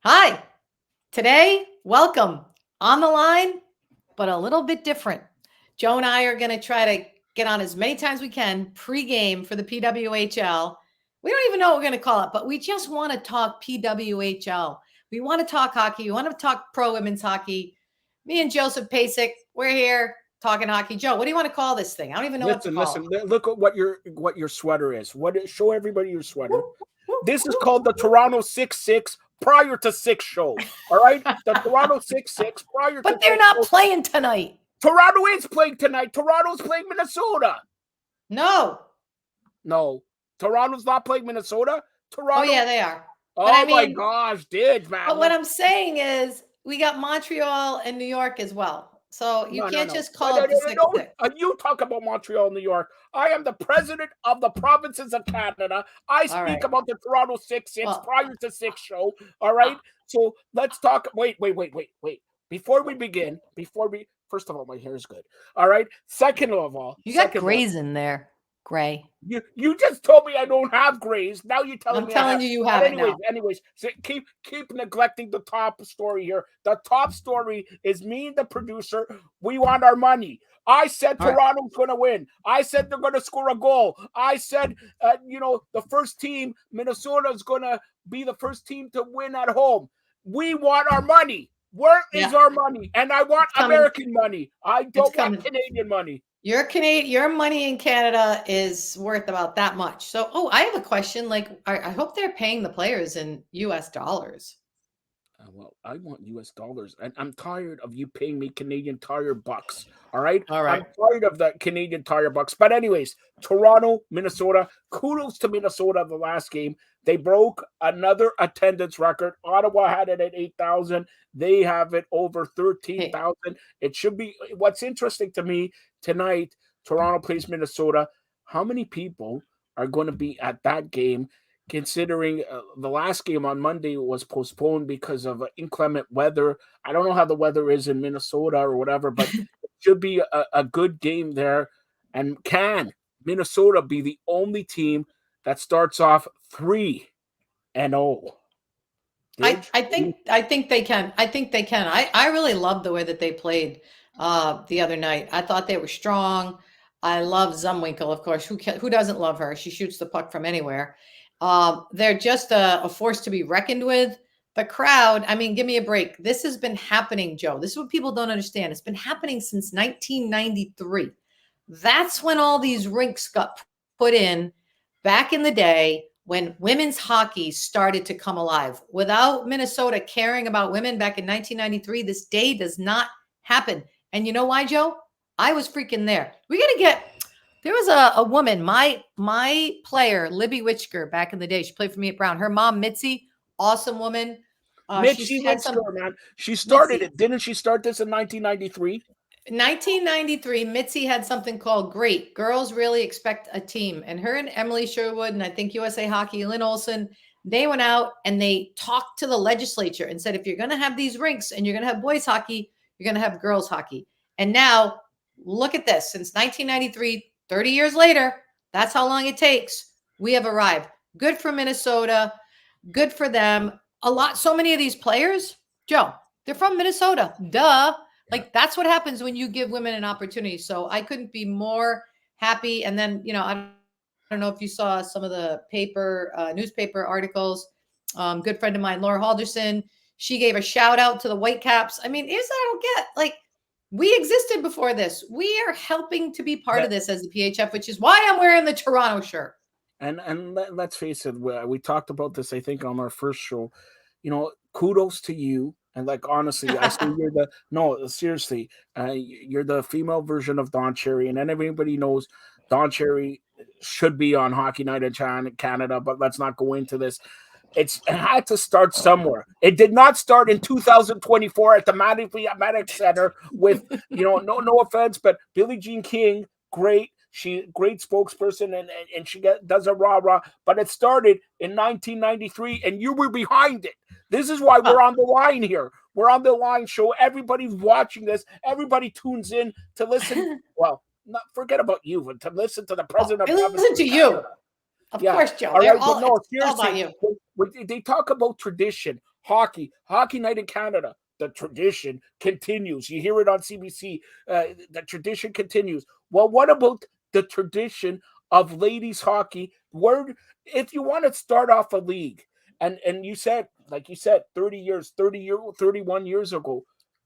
Hi. Today, welcome on the line, but a little bit different. Joe and I are going to try to get on as many times we can pregame for the PWHL. We don't even know what we're going to call it, but we just want to talk PWHL. We want to talk hockey. We want to talk pro women's hockey. Me and Joseph Pasek, we're here talking hockey. Joe, what do you want to call this thing? I don't even know what to call Listen. it. Look at what your sweater is. Show everybody your sweater. This is called the Toronto 6-6 prior to 6 show. All right, the Toronto 6-6 prior to But they're 6 not show. playing tonight. Toronto is playing tonight. Toronto's playing Minnesota. No. No, Toronto's not playing Minnesota. Oh, Toronto. yeah, they are. But Oh my gosh, dude, man. But what I'm saying is we got Montreal and New York as well. So you can't just call it the 6-6. You talk about Montreal, New York. I am the president of the provinces of Canada. I All speak right. about the Toronto 6-6 Well, prior to 6 show. All right. So let's talk. Wait. Before we begin, first of all, my hair is good. All right. Second of all, you got grays in there. Gray. you just told me I don't have grays. Now you're telling I'm me telling you have it now. Anyways, so keep neglecting the top story here. The top story is me and the producer. We want our money. I said All right. Toronto's going to win. I said they're going to score a goal. I said, the first team, Minnesota, is going to be the first team to win at home. We want our money. Where is our money? And I want American money. I don't want Canadian money. Your money in Canada is worth about that much. So, I have a question. Like, I hope they're paying the players in US dollars. Well, I want US dollars, and I'm tired of you paying me Canadian Tire bucks. All right? All right. I'm tired of the Canadian Tire bucks. But anyways, Toronto, Minnesota, kudos to Minnesota the last game. They broke another attendance record. Ottawa had it at 8,000. They have it over 13,000. It should be. What's interesting to me tonight, Toronto plays Minnesota. How many people are going to be at that game? Considering the last game on Monday was postponed because of inclement weather. I don't know how the weather is in Minnesota or whatever, but it should be a good game there. And can Minnesota be the only team that starts off 3-0? I think they can. I think they can. I really love the way that they played the other night. I thought they were strong. I love Zumwinkle, of course. Who doesn't love her? She shoots the puck from anywhere. They're just a force to be reckoned with. The crowd, I mean, give me a break. This has been happening, Joe. This is what people don't understand. It's been happening since 1993. That's when all these rinks got put in back in the day when women's hockey started to come alive. Without Minnesota caring about women back in 1993, this day does not happen. And you know why, Joe? I was freaking there. There was a woman, my player, Libby Witchker, back in the day. She played for me at Brown. Her mom, Mitzi, awesome woman. Mitzi Witchker, man. She started it. Didn't she start this in 1993? 1993, Mitzi had something called Great Girls Really Expect a Team. And her and Emily Sherwood, and I think USA Hockey, Lynn Olson, they went out and they talked to the legislature and said, if you're going to have these rinks and you're going to have boys hockey, you're going to have girls hockey. And now look at this. Since 1993, 30 years later, that's how long it takes. We have arrived. Good for Minnesota. Good for them. So many of these players, Joe, they're from Minnesota. Duh. Like, that's what happens when you give women an opportunity. So I couldn't be more happy. And then, I don't know if you saw some of the newspaper articles. Good friend of mine, Laura Halderson, she gave a shout out to the Whitecaps. I mean, here's what I don't get. Like, we existed before this. We are helping to be part of this as the PHF, which is why I'm wearing the Toronto shirt. And let's face it, we talked about this, I think, on our first show. Kudos to you. And honestly, I say seriously, you're the female version of Don Cherry, and then everybody knows Don Cherry should be on Hockey Night in Canada, but let's not go into this. It had to start somewhere. It did not start in 2024 at the Matic Center with, no offense, but Billie Jean King, great. She great spokesperson and she does a rah-rah, but it started in 1993 and you were behind it. This is why we're on the line here. We're on the line show. Everybody's watching this. Everybody tunes in to listen. Well, forget about you, but to listen to the president. Listen to you. Of course, Joe. All right, but no, seriously, they talk about tradition. Hockey night in Canada. The tradition continues. You hear it on CBC. The tradition continues. Well, what about the tradition of ladies hockey? Where, if you want to start off a league, and you said, like you said, 31 years ago,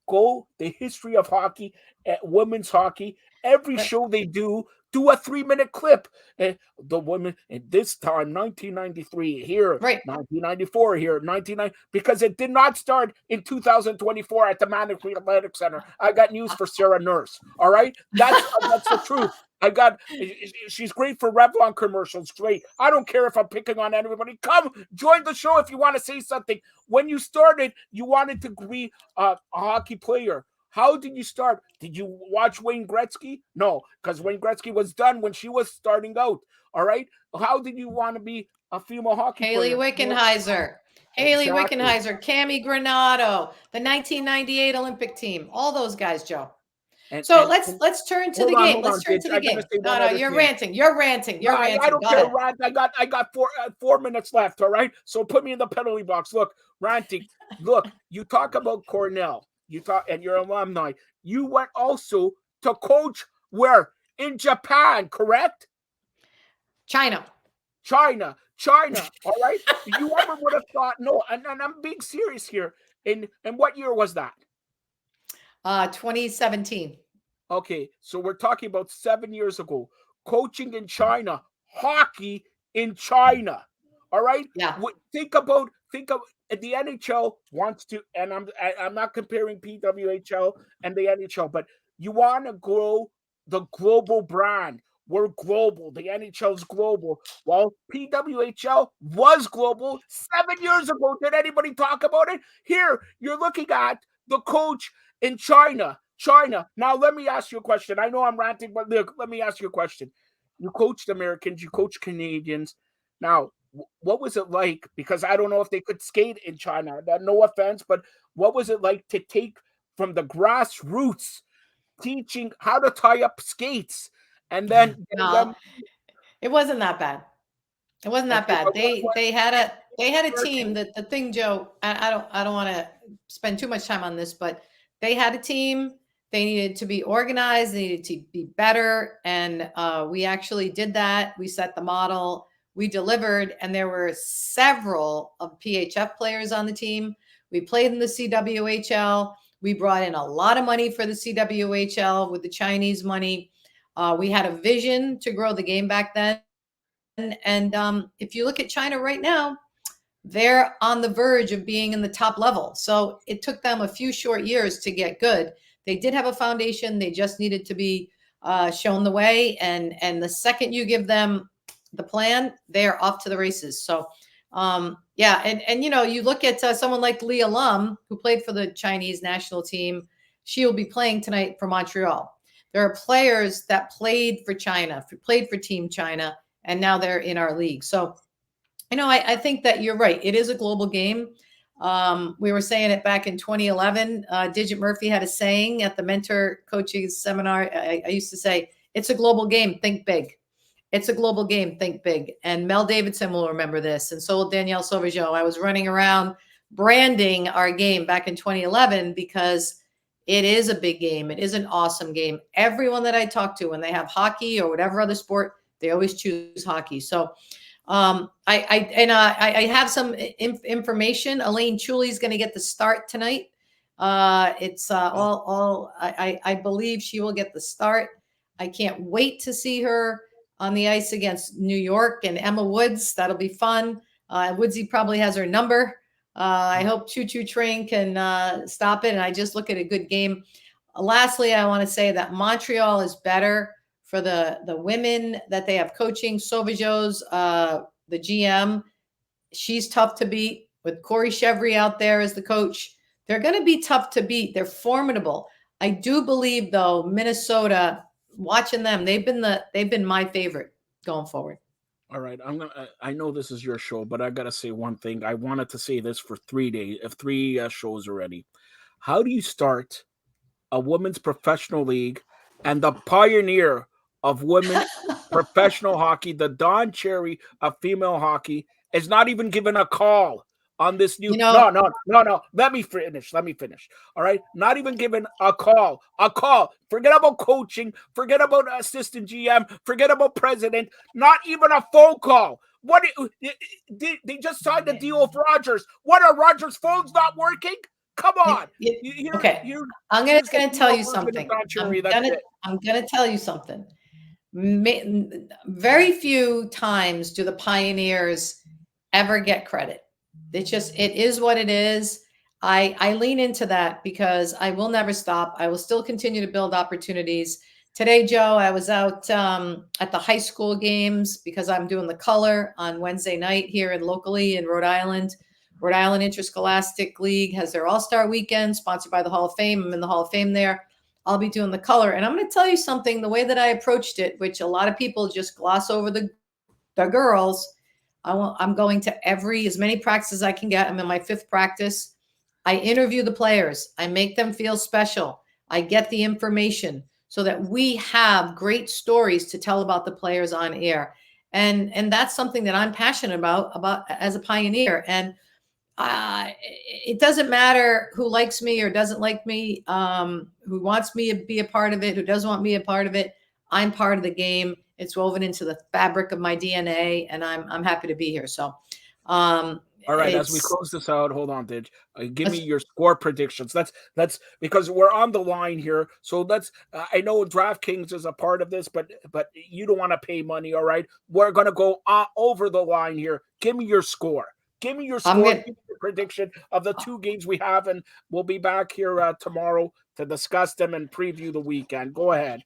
go the history of hockey, women's hockey. Every Right. show they do a 3-minute clip. The women, and this time 1993 here, Right. 1994 here, 1990, because it did not start in 2024 at the Manitowoc Athletic Center. I got news for Sarah Nurse. All right, that's the truth. I got. She's great for Revlon commercials. Great. I don't care if I'm picking on anybody. Come join the show if you want to say something. When you started, you wanted to be a hockey player. How did you start? Did you watch Wayne Gretzky? No, because Wayne Gretzky was done when she was starting out. All right. How did you want to be a female hockey Haley player? Wickenheiser. Haley Exactly. Wickenheiser, Cami Granato, the 1998 Olympic team, all those guys, Joe. So let's turn to the game. Hold Let's on, turn bitch. to the I gotta game. say No, one no, other you're thing. ranting. You're ranting. No, You're I ranting. don't Go care, ahead. Rant. I got 4 minutes left. All right. So put me in the penalty box. Look, ranting. Look, you talk about Cornell. You talk, and your alumni. You went also to coach where in Japan, correct? China. China. All right. You ever would have thought? No, and I'm being serious here. In what year was that? 2017. Okay, so we're talking about 7 years ago. Coaching in China, hockey in China. All right. Yeah. Think of the NHL wants to, and I'm not comparing PWHL and the NHL, but you want to grow the global brand. We're global. The NHL's global. Well, PWHL was global 7 years ago. Did anybody talk about it? Here, you're looking at the coach in China. Now, let me ask you a question. I know I'm ranting, but look, let me ask you a question. You coached Americans, you coached Canadians. Now, what was it like? Because I don't know if they could skate in China. No offense, but what was it like to take from the grassroots, teaching how to tie up skates, and then getting No, them? it wasn't that bad. It wasn't that Okay, bad. but They had a team American? that the thing, Joe, I don't want to spend too much time on this, but they had a team. They needed to be organized, they needed to be better. And we actually did that. We set the model, we delivered, and there were several of PHF players on the team. We played in the CWHL. We brought in a lot of money for the CWHL with the Chinese money. We had a vision to grow the game back then. And if you look at China right now, they're on the verge of being in the top level. So it took them a few short years to get good. They did have a foundation. They just needed to be shown the way. And the second you give them the plan, they're off to the races. So yeah, and you look at someone like Leah Lum, who played for the Chinese national team. She will be playing tonight for Montreal. There are players that played for China, played for Team China, and now they're in our league. So I think that you're right. It is a global game. We were saying it back in 2011. Digit Murphy had a saying at the mentor coaching seminar. I used to say, it's a global game. Think big. It's a global game. Think big. And Mel Davidson will remember this. And so will Danielle Sauvageau. I was running around branding our game back in 2011 because it is a big game. It is an awesome game. Everyone that I talk to, when they have hockey or whatever other sport, they always choose hockey. So I have some information. Elaine Chuley is going to get the start tonight. It's all I believe she will get the start. I can't wait to see her on the ice against New York and Emma Woods. That'll be fun. Woodsy probably has her number. I hope Choo Choo Train can stop it. And I just look at a good game. Lastly, I want to say that Montreal is better for the women that they have coaching. Sauvageau's the GM. She's tough to beat with Corey Chevry out there as the coach. They're going to be tough to beat. They're formidable. I do believe though, Minnesota, watching them, they've been my favorite going forward. All right, I know this is your show, but I gotta say one thing. I wanted to say this for 3 days, three shows already. How do you start a women's professional league and the pioneer of women professional hockey, the Don Cherry of female hockey, is not even given a call? on this new. You know, No. Let me finish. All right. Not even given a call. Forget about coaching. Forget about assistant GM. Forget about president. Not even a phone call. What they just signed a deal with Rogers. What, are Rogers' phones not working? Come on. okay. You're I'm just gonna the tell you version of something. Don Cherry. That's it. I'm gonna tell you something. Very few times do the Pioneers ever get credit. It is what it is. I lean into that because I will never stop. I will still continue to build opportunities. Today, Joe, I was out at the high school games because I'm doing the color on Wednesday night here locally in Rhode Island. Rhode Island Interscholastic League has their All-Star Weekend sponsored by the Hall of Fame. I'm in the Hall of Fame there. I'll be doing the color. And I'm going to tell you something, the way that I approached it, which a lot of people just gloss over the girls. I'm going to as many practices as I can get. I'm in my 5th practice. I interview the players. I make them feel special. I get the information so that we have great stories to tell about the players on air. And that's something that I'm passionate about as a Pioneer. And it doesn't matter who likes me or doesn't like me, who wants me to be a part of it, who doesn't want me a part of it. I'm part of the game. It's woven into the fabric of my DNA, and I'm happy to be here. So, all right, as we close this out, hold on, Didge. Give me your score predictions. That's because we're on the line here. So let's. I know DraftKings is a part of this, but you don't want to pay money. All right, we're gonna go over the line here. Give me your score. Give me your score. Give me your prediction of the 2 games we have, and we'll be back here tomorrow to discuss them and preview the weekend. Go ahead.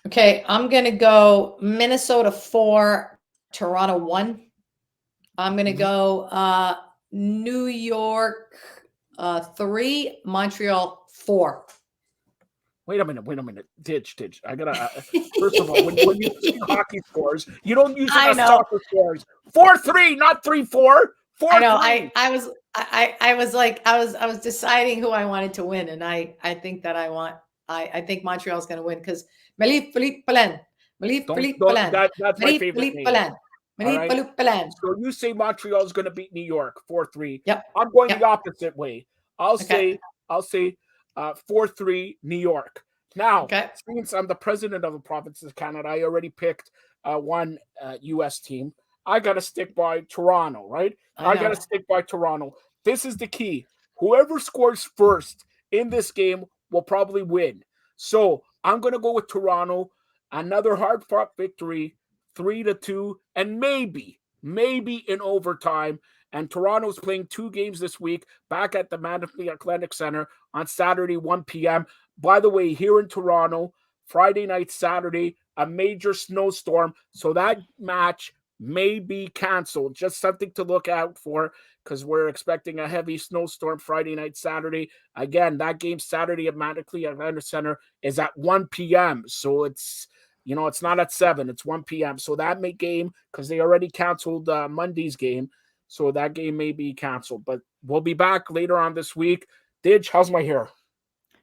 Okay, I'm gonna go Minnesota 4, Toronto 1. I'm going to go New York 3, Montreal 4. Wait a minute. Ditch. I gotta. First of all, when you see hockey scores, you don't use it as soccer scores. 4-3, not 3-4. 4-3. I know. I was deciding who I wanted to win, and I think that I think Montreal's going to win because Philippe Poulin. That's my favorite name. Right? So you say Montreal's going to beat New York 4-3. Yep. I'm going the opposite way. I'll say 4-3 New York. Now, since I'm the president of the province of Canada, I already picked one U.S. team. I got to stick by Toronto, right? I got to stick by Toronto. This is the key. Whoever scores first in this game will probably win. So I'm going to go with Toronto. Another hard-fought victory, 3-2, and maybe in overtime. And Toronto's playing 2 games this week back at the Manitoulin Athletic Center on Saturday, 1 p.m. By the way, here in Toronto, Friday night, Saturday, a major snowstorm. So that match may be canceled. Just something to look out for because we're expecting a heavy snowstorm Friday night, Saturday. Again, that game Saturday at Manitoulin Athletic Center is at 1 p.m. So it's not at 7. It's 1 p.m. So that game, because they already canceled Monday's game, so that game may be canceled. But we'll be back later on this week. Didge, how's my hair?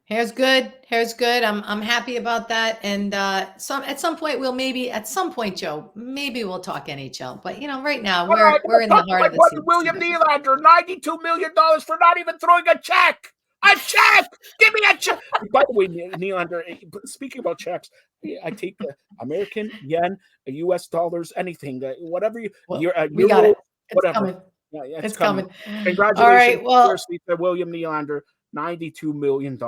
Hair's good. I'm happy about that. And at some point Joe, maybe we'll talk NHL. But right now we're in the heart of the season. William Nylander, $92 million for not even throwing a check. A check! Give me a check! By the way, Nylander, speaking about checks, I take the American, yen, US dollars, anything, whatever we got it. It's whatever. coming. Yeah, it's coming. Congratulations, all right, well, seriously, to William Nylander, $92 million.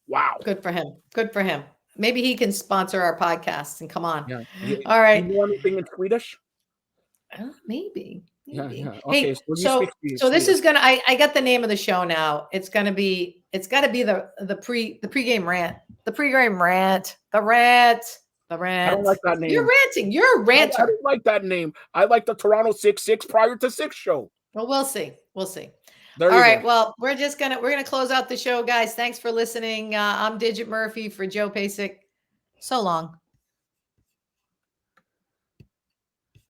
Wow. Good for him. Maybe he can sponsor our podcast and come on. Yeah. All right. You know anything in Swedish? Maybe. Yeah. Okay. Hey, so this is gonna. I got the name of the show now. It's got to be the pregame rant. The pregame rant. The rant. I don't like that name. You're ranting. You're a ranter. I don't like that name. I like the Toronto 6-6 prior to 6 show. Well, we'll see. All right. Well, we're gonna close out the show, guys. Thanks for listening. I'm Digit Murphy for Joe Pasek. So long.